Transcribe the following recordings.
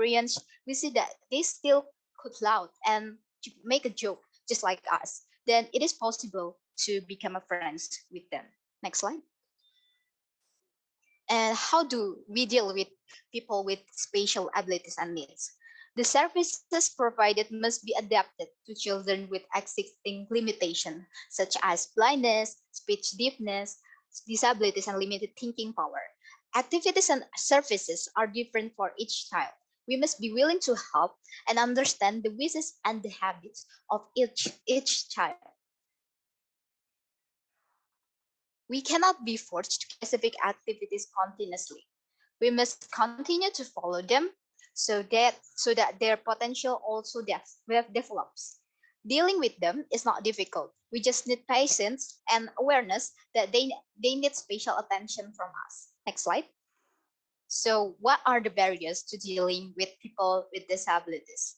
Koreans, we see that they still could laugh and make a joke just like us. Then it is possible to become a friends with them. Next slide. And how do we deal with people with special abilities and needs? The services provided must be adapted to children with existing limitations, such as blindness, speech deafness, disabilities, and limited thinking power. Activities and services are different for each child. We must be willing to help and understand the wishes and the habits of each child. We cannot be forced to specific activities continuously. We must continue to follow them so that their potential also develops. Dealing with them is not difficult. We just need patience and awareness that they need special attention from us. Next slide. So what are the barriers to dealing with people with disabilities?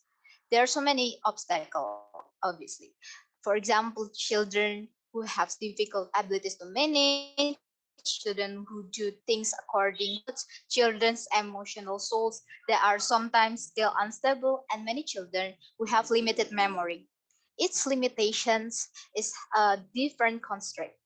There are so many obstacles, obviously. For example, children who have difficult abilities to manage, children who do things according to children's emotional souls that are sometimes still unstable, and many children who have limited memory. Its limitations is a different constraint.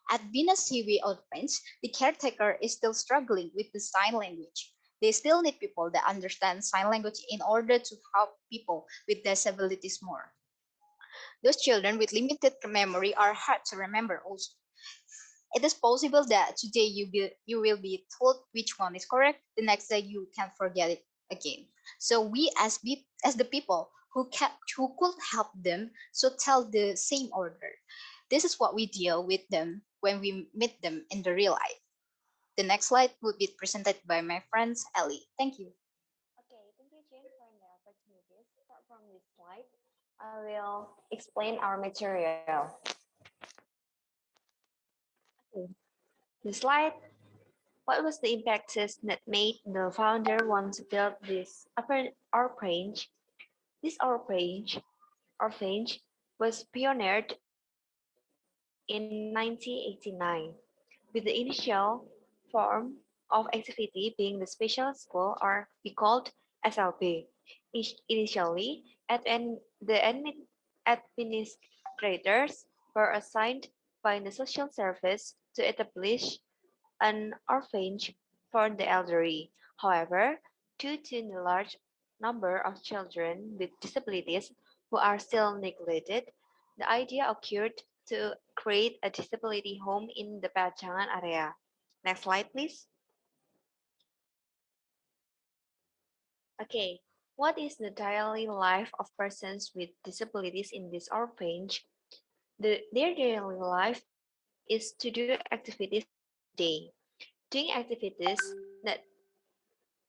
At Venus Hiwi Outrange, the caretaker is still struggling with the sign language. They still need people that understand sign language in order to help people with disabilities more. Those children with limited memory are hard to remember also. It is possible that today you will be told which one is correct, the next day you can forget it again. So we as the people who could help them so tell the same order. This is what we deal with them when we meet them in the real life. The next slide would be presented by my friends Ellie. Thank you. Okay, thank you, Jane, for the opportunity. Start from this slide. I will explain our material. Okay. The slide. What was the impetus that made the founder want to build this orphanage? This orphanage was pioneered in 1989 with the initial form of activity being the special school, or we called SLB. Initially, the administrators were assigned by the social service to establish an orphanage for the elderly. However, due to the large number of children with disabilities who are still neglected, the idea occurred to create a disability home in the Pajangan area. Next slide, please. Okay, what is the daily life of persons with disabilities in this orphanage? Their daily life is to do activities every day, doing activities that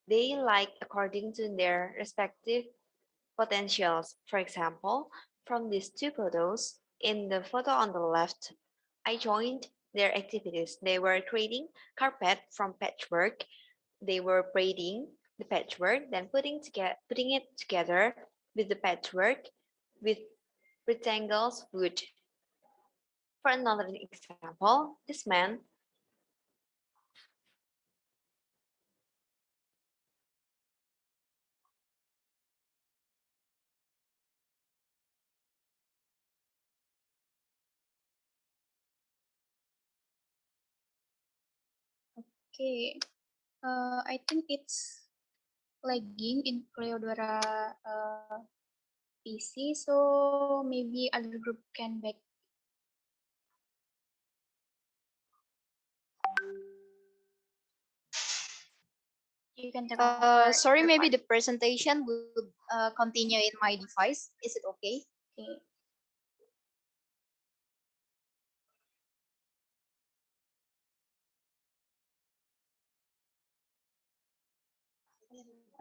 they like according to their respective potentials. For example, from these two photos, in the photo on the left, I joined their activities. They were creating carpet from patchwork. They were braiding the patchwork, then putting it together with the patchwork with rectangles wood. For another example, this man Okay, I think it's lagging in Cleodora PC, so maybe other group can back. You can take over. Sorry, maybe the presentation will continue in my device. Is it okay? Okay.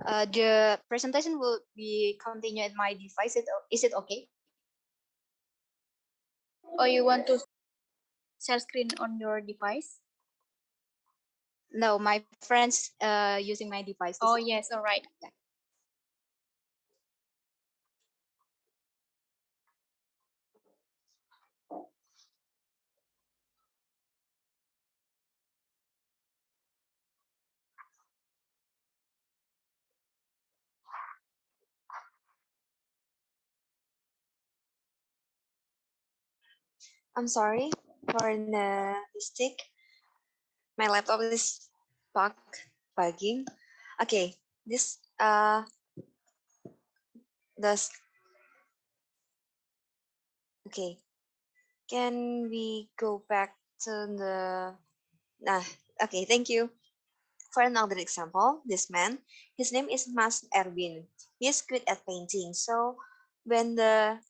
The presentation will be continue in my device. Is it okay? Or you want to share screen on your device? No, my friends using my device. Oh yes, all right. Yeah. I'm sorry for the mistake. My laptop is bug bugging. Okay, this does okay. Can we go back to the nah? Okay, thank you. For another example, this man, his name is Mas Erwin. He is good at painting. So when the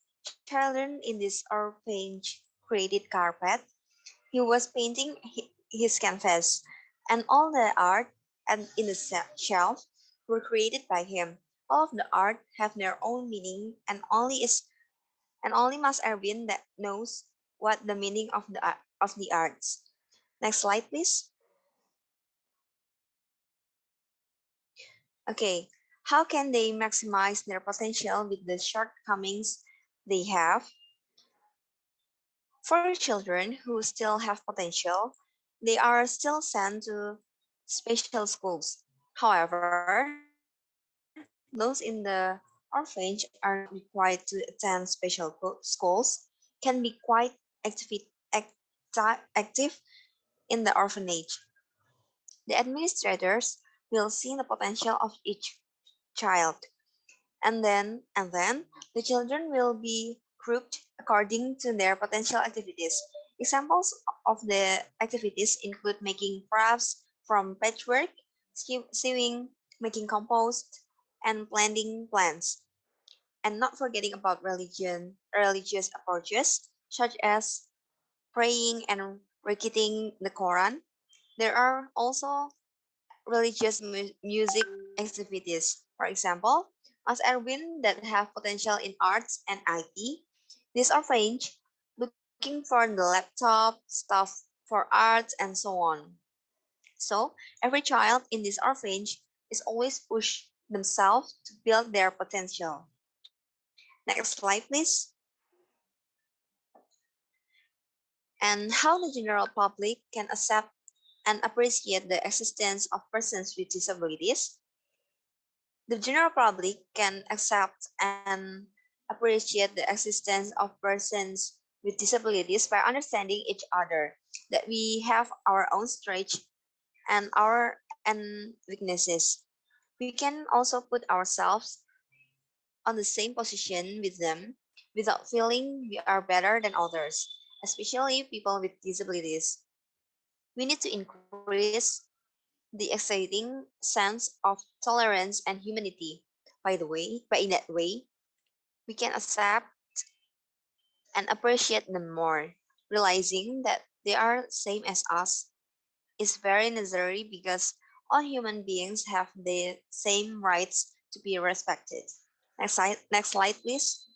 children in this orphanage created carpet, he was painting his canvas, and all the art and in the shelf were created by him. All of the art have their own meaning, and only Mas Erwin that knows what the meaning of the arts. Next slide, please. Okay, how can they maximize their potential with the shortcomings they have? For children who still have potential, they are still sent to special schools. However, those in the orphanage are not required to attend special schools, can be quite active in the orphanage. The administrators will see the potential of each child, and then the children will be grouped according to their potential activities. Examples of the activities include making crafts from patchwork, sewing, making compost, and planting plants. And not forgetting about religious approaches such as praying and reciting the Quran. There are also religious music activities. For example, as Erwin that have potential in arts and IT, these are range looking for the laptop, stuff for arts, and so on. So every child in this orphanage is always push themselves to build their potential. Next slide, please. And how the general public can accept and appreciate the existence of persons with disabilities. The general public can accept and appreciate the existence of persons with disabilities by understanding each other, that we have our own strengths and weaknesses. We can also put ourselves on the same position with them without feeling we are better than others, especially people with disabilities. We need to increase the exciting sense of tolerance and humanity. By in that way, we can accept and appreciate them more, realizing that they are same as us is very necessary because all human beings have the same rights to be respected. Next slide, please.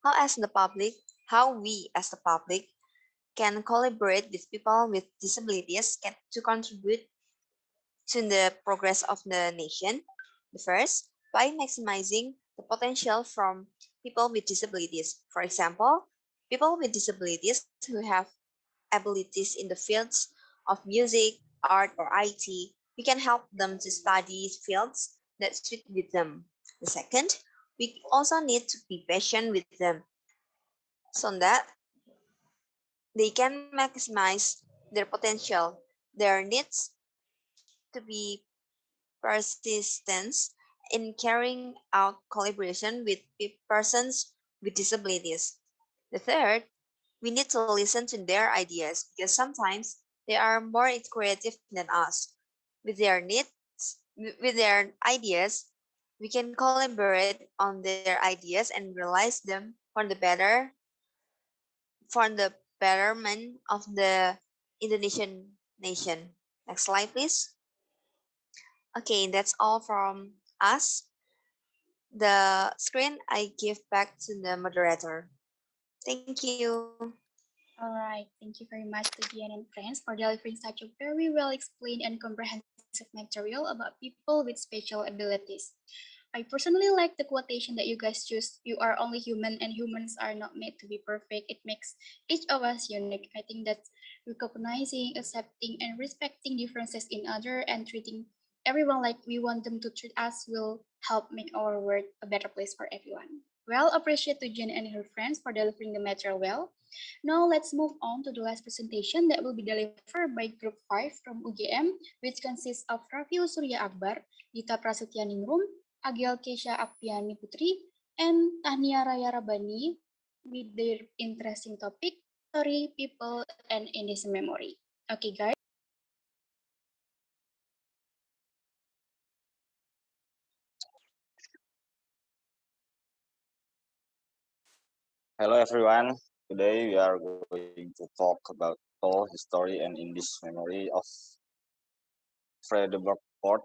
How as the public, how we as the public can collaborate with people with disabilities to contribute to the progress of the nation. The first, by maximizing the potential from people with disabilities. For example, people with disabilities who have abilities in the fields of music, art, or IT, we can help them to study fields that suit with them. The second, we also need to be patient with them so that they can maximize their potential. Their needs to be persistence in carrying out collaboration with persons with disabilities. The third, we need to listen to their ideas because sometimes they are more creative than us. With their needs, with their ideas, we can collaborate on their ideas and realize them for the betterment of the Indonesian nation. Next slide, please. Okay, that's all from us. The screen I give back to the moderator. Thank you. All right. Thank you very much to Diane and friends for delivering such a very well explained and comprehensive material about people with special abilities. I personally like the quotation that you guys choose. You are only human and humans are not made to be perfect. It makes each of us unique. I think that recognizing, accepting, and respecting differences in other and treating everyone like we want them to treat us will help make our world a better place for everyone. Well, appreciate to Jen and her friends for delivering the material well. Now let's move on to the last presentation that will be delivered by Group 5 from UGM, which consists of Raffiul Surya Akbar, Dita Prasetyaningrum, Agil Kesha Akpiani Putri, and Tania Raya Rabani with their interesting topic, Story, People, and Indonesian Memory. Okay, guys. Hello everyone. Today we are going to talk about Tol history and Indies memory of Frederick Ford.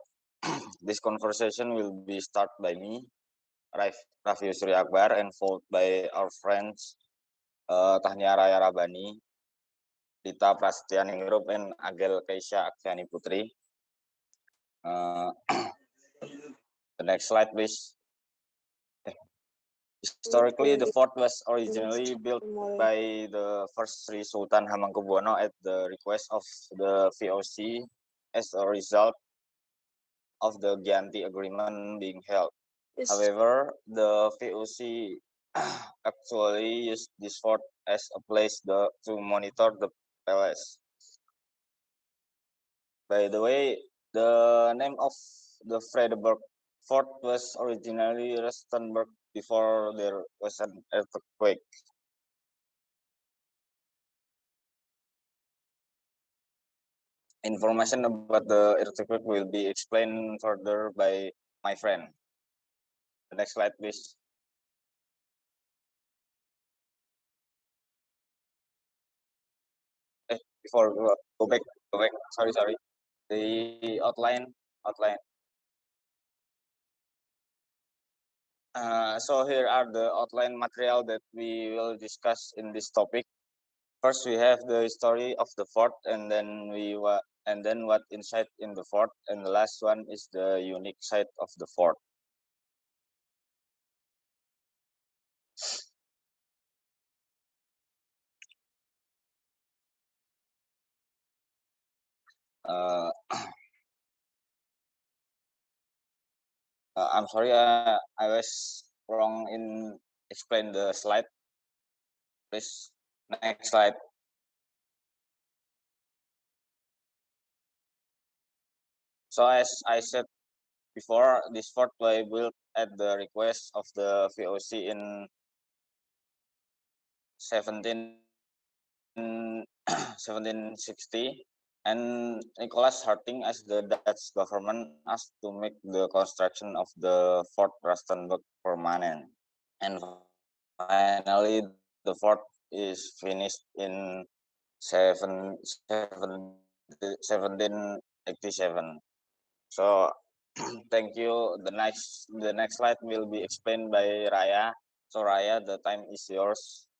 This conversation will be started by me, Raffi Yusri Akbar, and followed by our friends Tahnia Raya Rabani, Dita Prasetyaningrum, and Agel Keisha Aksyani Putri. Uh, the next slide, please. Historically, the fort was originally built by the first Sri Sultan Hamengkubuwono at the request of the VOC as a result of the Gyanti Agreement being held. However, the VOC actually used this fort as a place to monitor the palace. By the way, the name of the Frederick Fort was originally Rustenburg before there was an earthquake. Information about the earthquake will be explained further by my friend. The next slide, please. Before go back. Sorry. The outline. So here are the outline material that we will discuss in this topic. First, we have the story of the fort, and then what inside in the fort, and the last one is the unique side of the fort. Uh, I'm sorry, I was wrong in explain the slide. Please, next slide. So as I said before, this fort was built at the request of the VOC in 1760, and Nicholas Harting as the Dutch government asked to make the construction of the Fort Rustenburg permanent. And finally, the fort is finished in 1787. So thank you. The next slide will be explained by Raya. So Raya, the time is yours.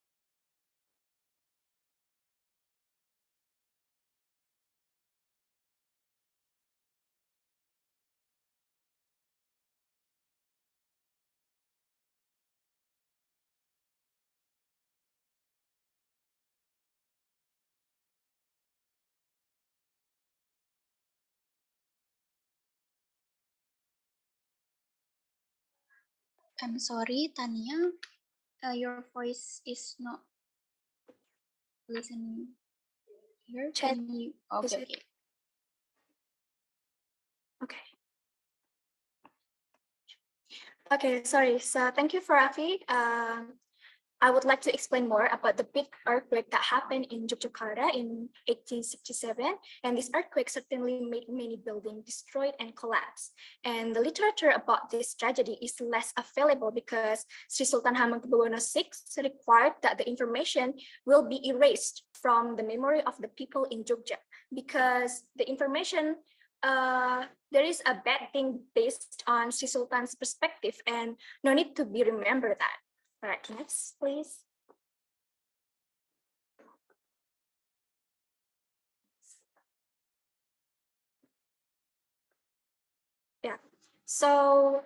I'm sorry, Tania. Your voice is not listening here. Chat, Can you? is Okay, it okay. okay? Okay, sorry. So thank you for Rafi. I would like to explain more about the big earthquake that happened in Yogyakarta in 1867. And this earthquake certainly made many buildings destroyed and collapse. And the literature about this tragedy is less available because Sri Sultan Hamengkubuwono VI required that the information will be erased from the memory of the people in Jogja because the information there is a bad thing based on Sri Sultan's perspective and no need to be remembered that. All right, next, please. Yeah, so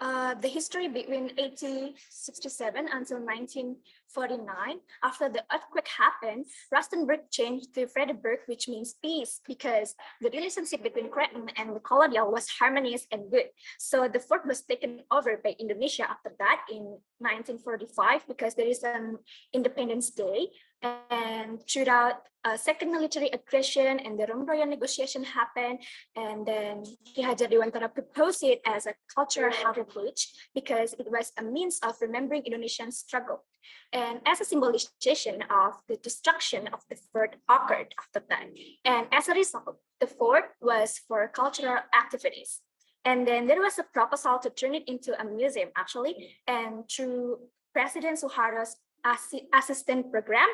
the history between 1867 until 1914 1949, after the earthquake happened, Rustenburg changed to Fredericksburg, which means peace, because the relationship between Croatian and the colonial was harmonious and good. So the fort was taken over by Indonesia after that in 1945, because there is an Independence Day. And throughout a second military aggression and the Romroyan negotiation happened, and then Ki Hajar Dewantara proposed it as a cultural heritage because it was a means of remembering Indonesian struggle. And as a symbolization of the destruction of the fort occurred after that. And as a result, the fort was for cultural activities. And then there was a proposal to turn it into a museum, actually. And through President Suharto's assistant program,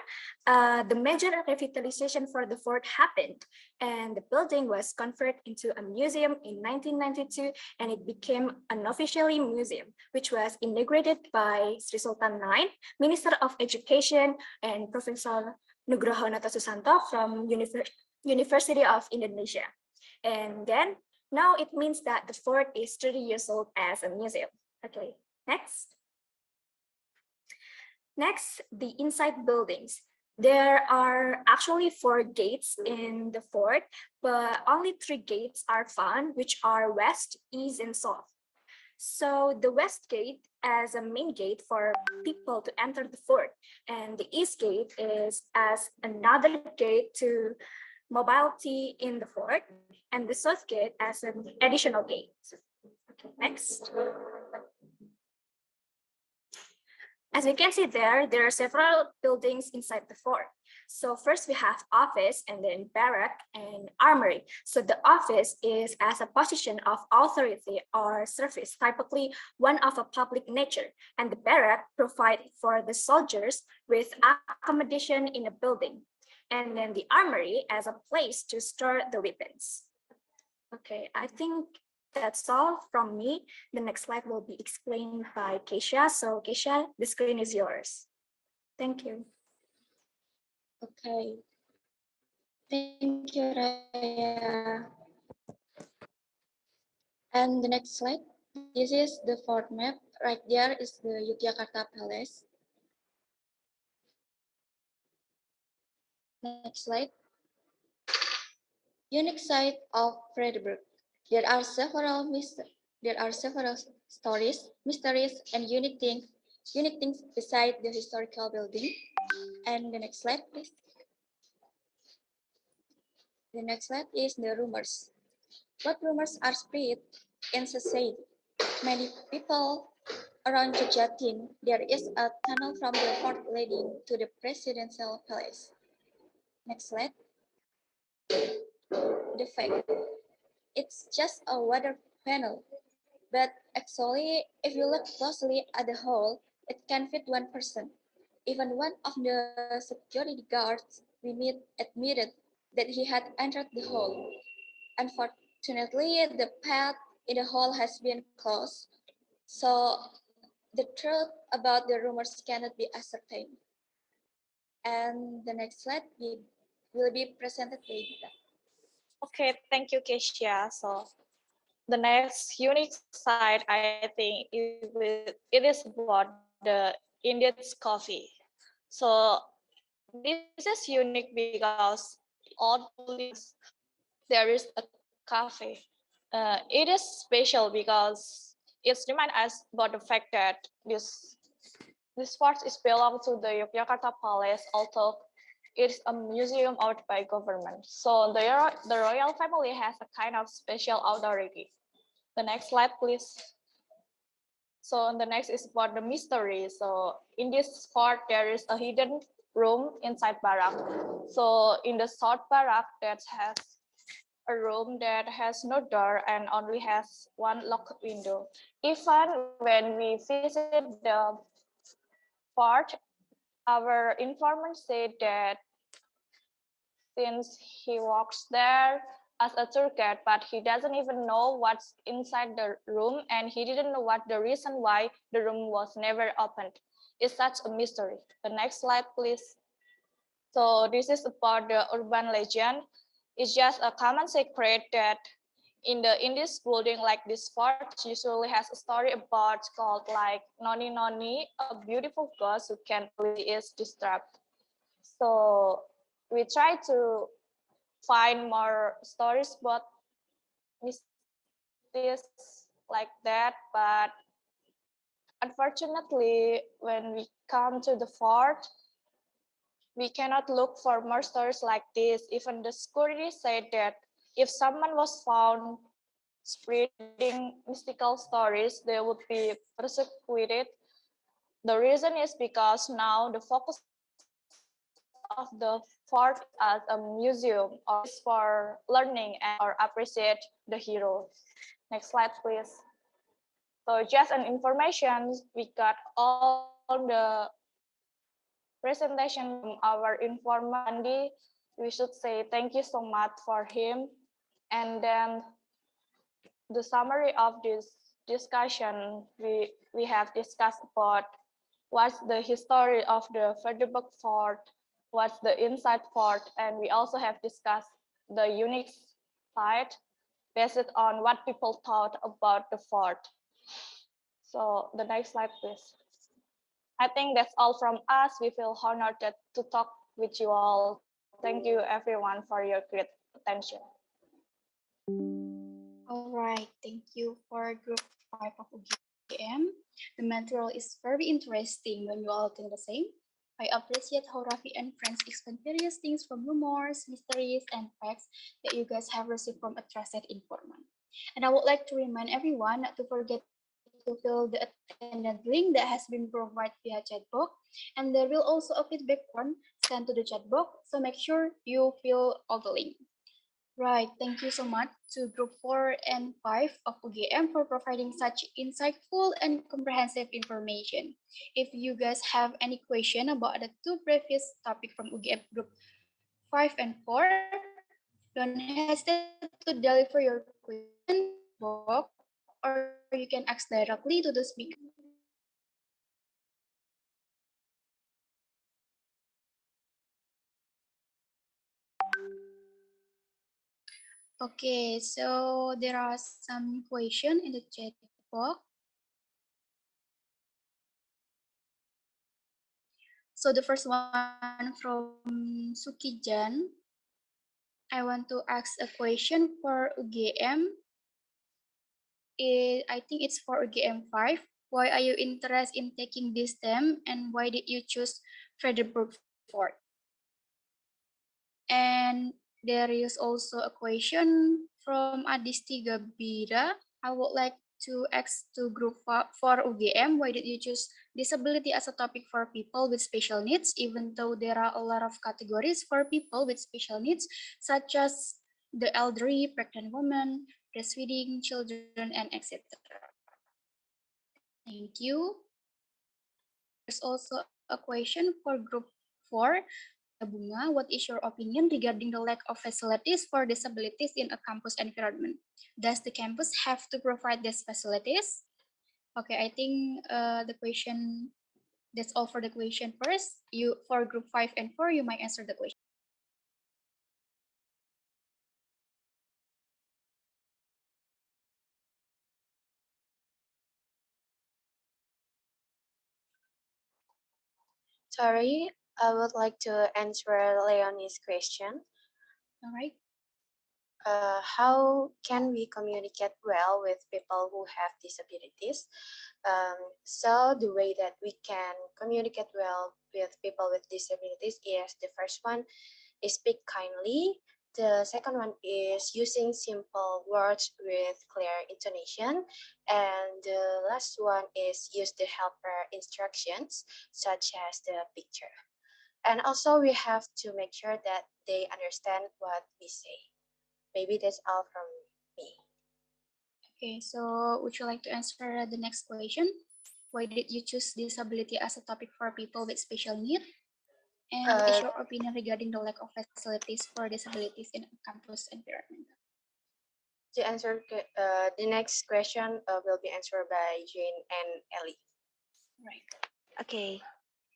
the major revitalization for the fort happened, and the building was converted into a museum in 1992, and it became an officially museum, which was inaugurated by Sri Sultan IX, Minister of Education, and Professor Nugroho Notosusanto from University of Indonesia. And then now it means that the fort is 30 years old as a museum. Okay, next. Next, the inside buildings. There are actually 4 gates in the fort, but only 3 gates are found, which are west, east, and south. So the west gate as a main gate for people to enter the fort, and the east gate is as another gate to mobility in the fort, and the south gate as an additional gate. Okay, next. As we can see there are several buildings inside the fort. So first we have office, and then barrack and armory. So the office is as a position of authority or service, typically one of a public nature. And the barrack provide for the soldiers with accommodation in a building. And then the armory as a place to store the weapons. Okay, I think that's all from me. The next slide will be explained by Keisha. So Keisha, the screen is yours. Thank you. Okay. Thank you, Raya. And the next slide. This is the fort map. Right there is the Yogyakarta Palace. Next slide. Unique site of Fredericksburg. There are several stories, mysteries, and unique things beside the historical building. And the next slide, please. The next slide is the rumors. What rumors are spread in society? Many people around Jogjatin, there is a tunnel from the fort leading to the presidential palace. Next slide. The fact. It's just a water panel. But actually, if you look closely at the hole, it can fit 1 person. Even one of the security guards we met admitted that he had entered the hole. Unfortunately, the path in the hole has been closed, so the truth about the rumors cannot be ascertained. And the next slide will be presented by Dita. Okay, thank you, Keisha. So the next unique side, I think, it is about the Indian's coffee. So this is unique because all buildings there is a cafe. It is special because it reminds us about the fact that this fort is belong to the Yogyakarta Palace, although it's a museum owned by government. So the royal family has a kind of special authority. The next slide, please. So the next is about the mystery. So in this fort, there is a hidden room inside barrack. So in the south barrack, that has a room that has no door and only has one locked window. Even when we visit the fort, our informant said that since he works there as a tour guide, but he doesn't even know what's inside the room, and he didn't know what the reason why the room was never opened. It's such a mystery. The next slide, please. So this is about the urban legend. It's just a common secret that in this building, like this fort usually has a story about called like Noni Noni, a beautiful ghost who can is disturbed. So we try to find more stories about mysteries like that, but unfortunately when we come to the fort, we cannot look for more stories like this. Even the security said that if someone was found spreading mystical stories, they would be persecuted. The reason is because now the focus of the fort is as a museum or place for learning and or appreciate the heroes. Next slide, please. So just an information, we got all the presentation from our informer Andy. We should say thank you so much for him. And then the summary of this discussion, we have discussed about what's the history of the Frederick Fort, what's the inside fort, and we also have discussed the unique side based on what people thought about the fort. So the next slide, please. I think that's all from us. We feel honored to talk with you all. Thank you everyone for your great attention. All right, thank you for group 5 of UGM. The material is very interesting when you all think the same. I appreciate how Rafi and friends explain various things from rumors, mysteries, and facts that you guys have received from a trusted informant. And I would like to remind everyone not to forget to fill the attendance link that has been provided via chat box. And there will also a feedback form sent to the chat box, so make sure you fill all the link. Right, thank you so much to Group 4 and 5 of UGM for providing such insightful and comprehensive information. If you guys have any question about the two previous topic from UGM Group 5 and 4, don't hesitate to deliver your question via chat box or you can ask directly to the speaker. Okay, so there are some question in the chat box. So the first one from Sukijan. I want to ask a question for UGM. I think it's for UGM 5. Why are you interested in taking this STEM and why did you choose Frederick Fort? And there is also a question from Adisti Gabira. I would like to ask to group for UGM, why did you choose disability as a topic for people with special needs, even though there are a lot of categories for people with special needs, such as the elderly, pregnant women, breastfeeding children, and etc. Thank you. There's also a question for group 4. Bunga, what is your opinion regarding the lack of facilities for disabilities in a campus environment? Does the campus have to provide these facilities? Okay, I think the question, that's all for the question first. You, for group 5 and 4, you might answer the question. Sorry, I would like to answer Leonie's question. All right. How can we communicate well with people who have disabilities? So the way that we can communicate well with people with disabilities is the first one is speak kindly. The second one is using simple words with clear intonation. And the last one is use the helper instructions, such as the picture. And also we have to make sure that they understand what we say. Maybe that's all from me. Okay, so would you like to answer the next question? Why did you choose disability as a topic for people with special need? And what is your opinion regarding the lack of facilities for disabilities in a campus environment? To answer the next question will be answered by Jane and Ellie. Right. Okay,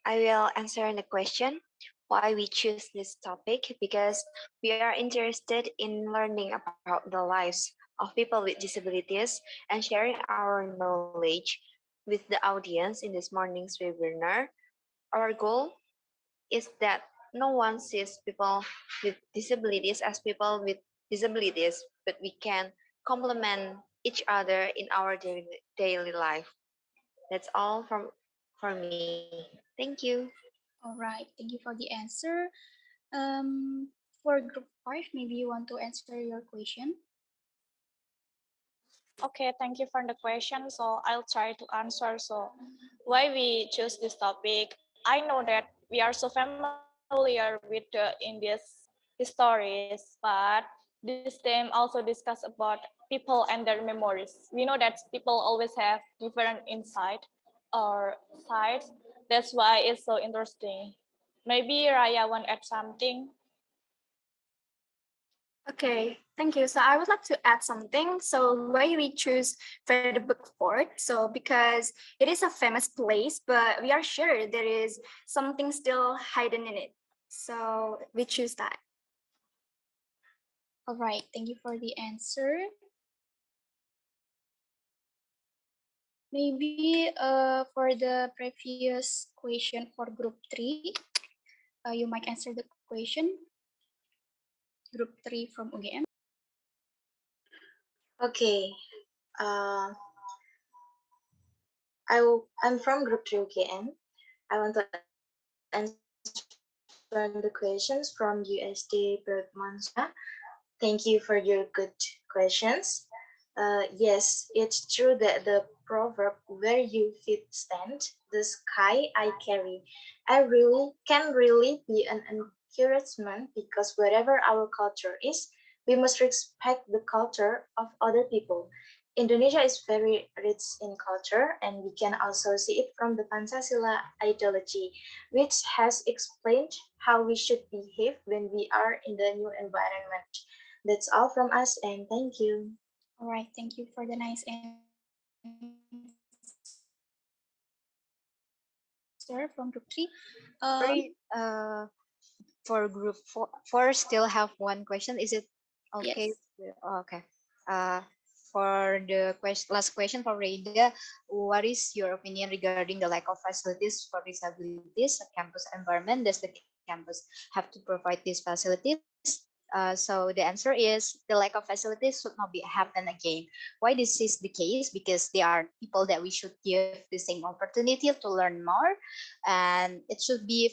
I will answer the question why we choose this topic because we are interested in learning about the lives of of people with disabilities and sharing our knowledge with the audience in this morning's webinar. Our goal is that no one sees people with disabilities as people with disabilities, but we can complement each other in our daily life. That's all for me. Thank you. All right, thank you for the answer. For group 5, maybe you want to answer your question. Okay, thank you for the question. So I'll try to answer. So why we choose this topic? I know that we are so familiar with the India's histories, but this theme also discuss about people and their memories. We know that people always have different insight or sides. That's why it's so interesting. Maybe Raya want to add something. Okay, thank you. So I would like to add something. So why we choose Frederick Fort? So because it is a famous place, but we are sure there is something still hidden in it. So we choose that. All right, thank you for the answer. Maybe for the previous question for group 3, you might answer the question. Group 3 from UGM. Okay. Uh, I'm from Group 3 UKN. I want to answer the questions from USD Bergmansia. Thank you for your good questions. Yes, it's true that the proverb "where you feet stand, the sky I carry," can really be an encouragement because wherever our culture is, we must respect the culture of other people. Indonesia is very rich in culture, and we can also see it from the Pancasila ideology, which has explained how we should behave when we are in the new environment. That's all from us, and thank you. All right, thank you for the nice answer from group 3. Sorry, for group four still have one question. Is it okay? Yes. Okay. Uh, for the last question for Reda, what is your opinion regarding the lack of facilities for disabilities at campus environment? Does the campus have to provide these facilities? So the answer is the lack of facilities should not be happen again. Why this is the case? Because they are people that we should give the same opportunity to learn more, and it should be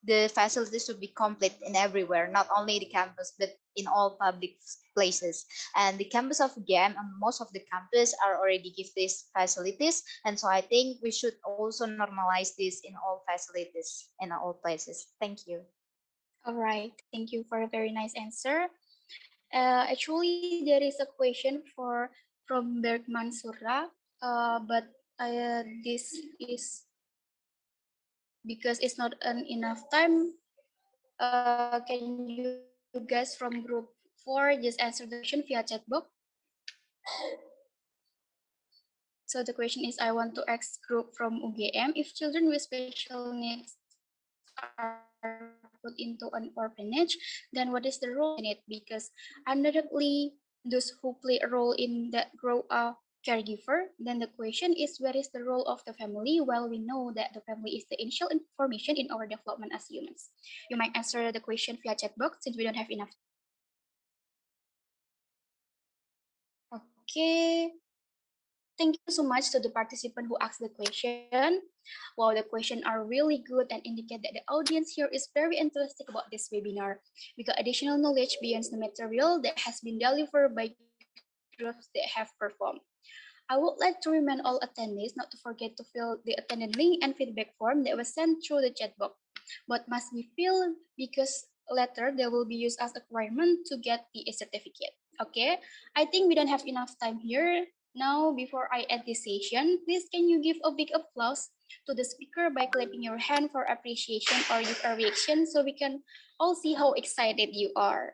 the facilities should be complete in everywhere, not only the campus, but in all public places. And the campus of GAM and most of the campus are already give these facilities. And so I think we should also normalize this in all facilities in all places. Thank you. All right, thank you for a very nice answer. Actually, there is a question from Bergman Surra, but this is because it's not an enough time. Can you guys from group 4 just answer the question via chat box? So the question is, I want to ask group from UGM, if children with special needs are put into an orphanage, then what is the role of the family in it? Because undoubtedly, those who play a role in that grow a caregiver, then the question is, where is the role of the family? While we know that the family is the initial information in our development as humans. You might answer the question via chat box since we don't have enough time. Okay. Thank you so much to the participant who asked the question. Wow, the questions are really good and indicate that the audience here is very enthusiastic about this webinar. We got additional knowledge beyond the material that has been delivered by groups that have performed. I would like to remind all attendees not to forget to fill the attendant link and feedback form that was sent through the chat box. What must be filled because later they will be used as a requirement to get the certificate. Okay, I think we don't have enough time here. Now, before I end this session, please can you give a big applause to the speaker by clapping your hand for appreciation or give a reaction so we can all see how excited you are.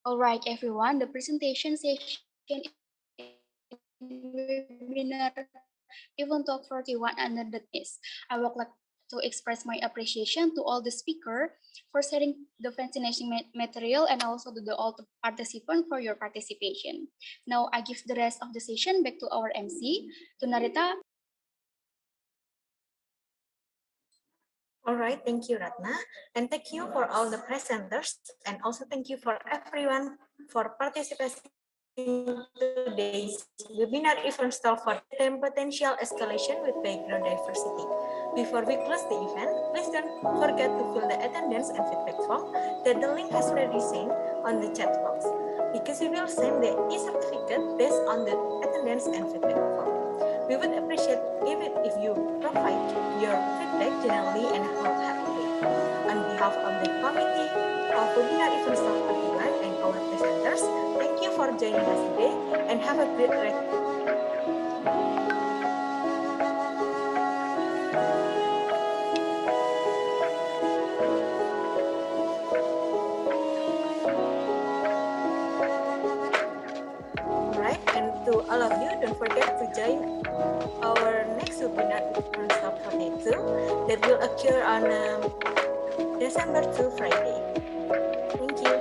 All right, everyone, the presentation session in webinar Event Talk 41 under the this. I would like to to express my appreciation to all the speaker for sharing the fascinating material and also to the all the participants for your participation. Now I give the rest of the session back to our MC, to Narita. All right, thank you, Ratna. And thank you for all the presenters, and also thank you for everyone for participating in today's webinar event stall for term potential escalation with background diversity. Before we close the event, please don't forget to fill the attendance and feedback form that the link has already sent on the chat box, because we will send the e-certificate based on the attendance and feedback form. We would appreciate it if you provide your feedback generally and wholeheartedly. On behalf of the committee of webinar event staff 41 and our presenters, thank you for joining us today and have a great rest. Alright, and to all of you, don't forget to join our next webinar event staff 42 that will occur on December 2 Friday. Thank you.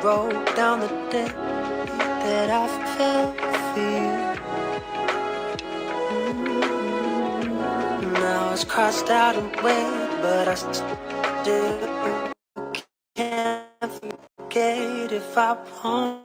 Wrote down the day that I fell for you. Now it's crossed out away, but I still can't forget if I want.